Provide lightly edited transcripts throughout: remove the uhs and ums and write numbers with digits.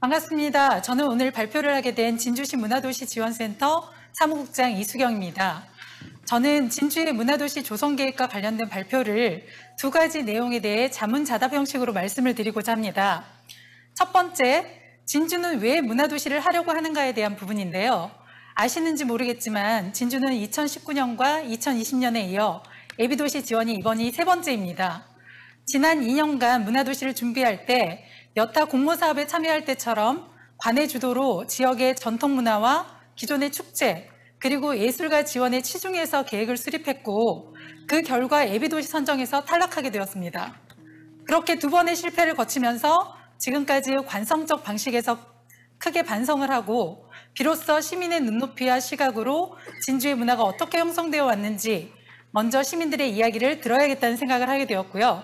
반갑습니다. 저는 오늘 발표를 하게 된 진주시 문화도시 지원센터 사무국장 이수경입니다. 저는 진주의 문화도시 조성계획과 관련된 발표를 두 가지 내용에 대해 자문자답 형식으로 말씀을 드리고자 합니다. 첫 번째, 진주는 왜 문화도시를 하려고 하는가에 대한 부분인데요. 아시는지 모르겠지만 진주는 2019년과 2020년에 이어 예비도시 지원이 이번이 세 번째입니다. 지난 2년간 문화도시를 준비할 때 여타 공모사업에 참여할 때처럼 관내 주도로 지역의 전통문화와 기존의 축제, 그리고 예술가 지원에 치중해서 계획을 수립했고 그 결과 예비도시 선정에서 탈락하게 되었습니다. 그렇게 두 번의 실패를 거치면서 지금까지 관성적 방식에서 크게 반성을 하고 비로소 시민의 눈높이와 시각으로 진주의 문화가 어떻게 형성되어 왔는지 먼저 시민들의 이야기를 들어야겠다는 생각을 하게 되었고요.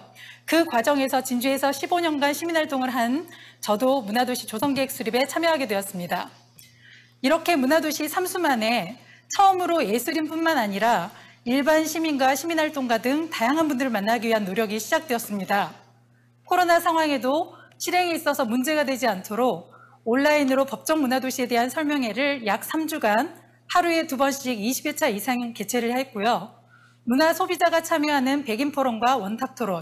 그 과정에서 진주에서 15년간 시민활동을 한 저도 문화도시 조성계획 수립에 참여하게 되었습니다. 이렇게 문화도시 3수 만에 처음으로 예술인뿐만 아니라 일반 시민과 시민활동가 등 다양한 분들을 만나기 위한 노력이 시작되었습니다. 코로나 상황에도 실행에 있어서 문제가 되지 않도록 온라인으로 법정 문화도시에 대한 설명회를 약 3주간 하루에 2번씩 20회차 이상 개최를 했고요. 문화 소비자가 참여하는 백인 포럼과 원탁 토론,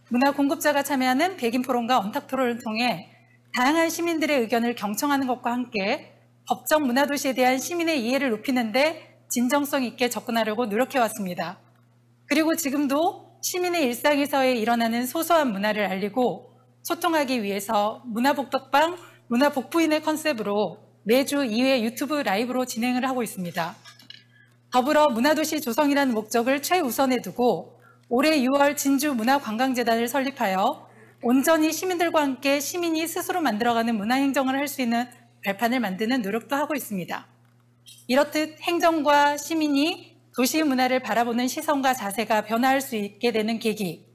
문화 공급자가 참여하는 백인 포럼과 원탁 토론을 통해 다양한 시민들의 의견을 경청하는 것과 함께 법정 문화도시에 대한 시민의 이해를 높이는 데 진정성 있게 접근하려고 노력해왔습니다. 그리고 지금도 시민의 일상에서 일어나는 소소한 문화를 알리고 소통하기 위해서 문화복덕방, 문화복부인의 컨셉으로 매주 2회 유튜브 라이브로 진행을 하고 있습니다. 더불어 문화도시 조성이라는 목적을 최우선에 두고 올해 6월 진주문화관광재단을 설립하여 온전히 시민들과 함께 시민이 스스로 만들어가는 문화행정을 할 수 있는 발판을 만드는 노력도 하고 있습니다. 이렇듯 행정과 시민이 도시의 문화를 바라보는 시선과 자세가 변화할 수 있게 되는 계기,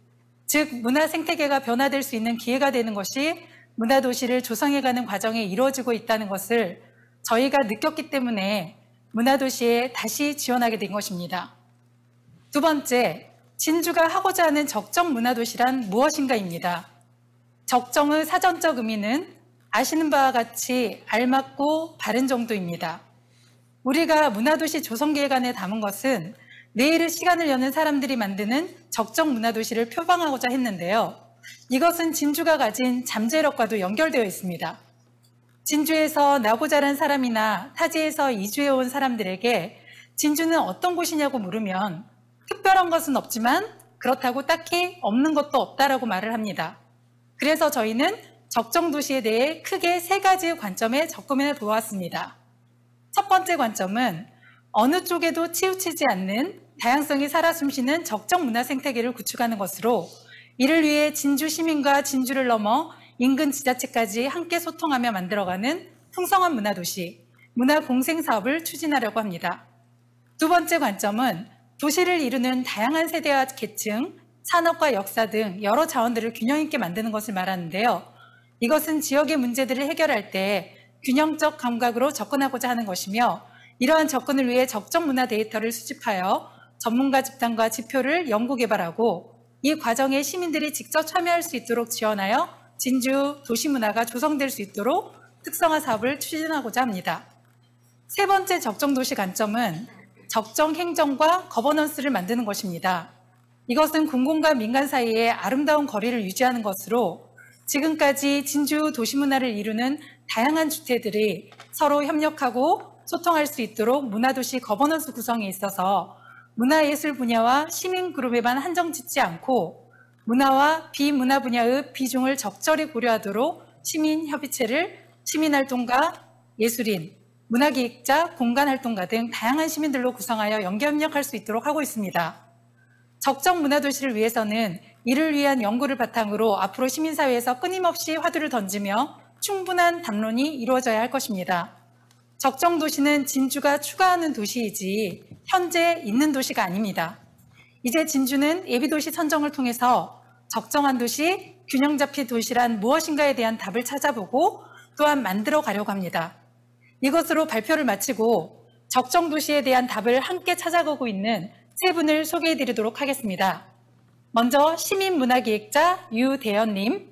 즉 문화 생태계가 변화될 수 있는 기회가 되는 것이 문화도시를 조성해가는 과정에 이루어지고 있다는 것을 저희가 느꼈기 때문에 문화도시에 다시 지원하게 된 것입니다. 두 번째, 진주가 하고자 하는 적정 문화도시란 무엇인가입니다. 적정의 사전적 의미는 아시는 바와 같이 알맞고 바른 정도입니다. 우리가 문화도시 조성계획안에 담은 것은 내일의 시간을 여는 사람들이 만드는 적정 문화도시를 표방하고자 했는데요. 이것은 진주가 가진 잠재력과도 연결되어 있습니다. 진주에서 나고 자란 사람이나 타지에서 이주해온 사람들에게 진주는 어떤 곳이냐고 물으면 특별한 것은 없지만 그렇다고 딱히 없는 것도 없다라고 말을 합니다. 그래서 저희는 적정 도시에 대해 크게 세 가지 관점에 접근해 보았습니다. 첫 번째 관점은 어느 쪽에도 치우치지 않는 다양성이 살아 숨쉬는 적정 문화 생태계를 구축하는 것으로 이를 위해 진주 시민과 진주를 넘어 인근 지자체까지 함께 소통하며 만들어가는 풍성한 문화도시, 문화공생사업을 추진하려고 합니다. 두 번째 관점은 도시를 이루는 다양한 세대와 계층, 산업과 역사 등 여러 자원들을 균형 있게 만드는 것을 말하는데요. 이것은 지역의 문제들을 해결할 때 균형적 감각으로 접근하고자 하는 것이며 이러한 접근을 위해 적정 문화 데이터를 수집하여 전문가 집단과 지표를 연구 개발하고 이 과정에 시민들이 직접 참여할 수 있도록 지원하여 진주 도시문화가 조성될 수 있도록 특성화 사업을 추진하고자 합니다. 세 번째 적정도시 관점은 적정 행정과 거버넌스를 만드는 것입니다. 이것은 공공과 민간 사이에 아름다운 거리를 유지하는 것으로 지금까지 진주 도시문화를 이루는 다양한 주체들이 서로 협력하고 소통할 수 있도록 문화도시 거버넌스 구성에 있어서 문화예술 분야와 시민그룹에만 한정짓지 않고 문화와 비문화 분야의 비중을 적절히 고려하도록 시민협의체를 시민활동가, 예술인, 문화기획자, 공간활동가 등 다양한 시민들로 구성하여 연계협력할 수 있도록 하고 있습니다. 적정 문화도시를 위해서는 이를 위한 연구를 바탕으로 앞으로 시민사회에서 끊임없이 화두를 던지며 충분한 담론이 이루어져야 할 것입니다. 적정 도시는 진주가 추가하는 도시이지 현재 있는 도시가 아닙니다. 이제 진주는 예비도시 선정을 통해서 적정한 도시, 균형 잡힌 도시란 무엇인가에 대한 답을 찾아보고 또한 만들어 가려고 합니다. 이것으로 발표를 마치고 적정 도시에 대한 답을 함께 찾아가고 있는 세 분을 소개해 드리도록 하겠습니다. 먼저 시민문화기획자 유대현님,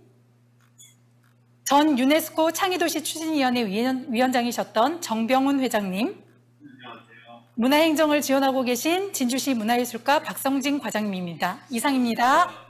전 유네스코 창의도시 추진위원회 위원장이셨던 정병훈 회장님, 문화행정을 지원하고 계신 진주시 문화예술가 박성진 과장님입니다. 이상입니다.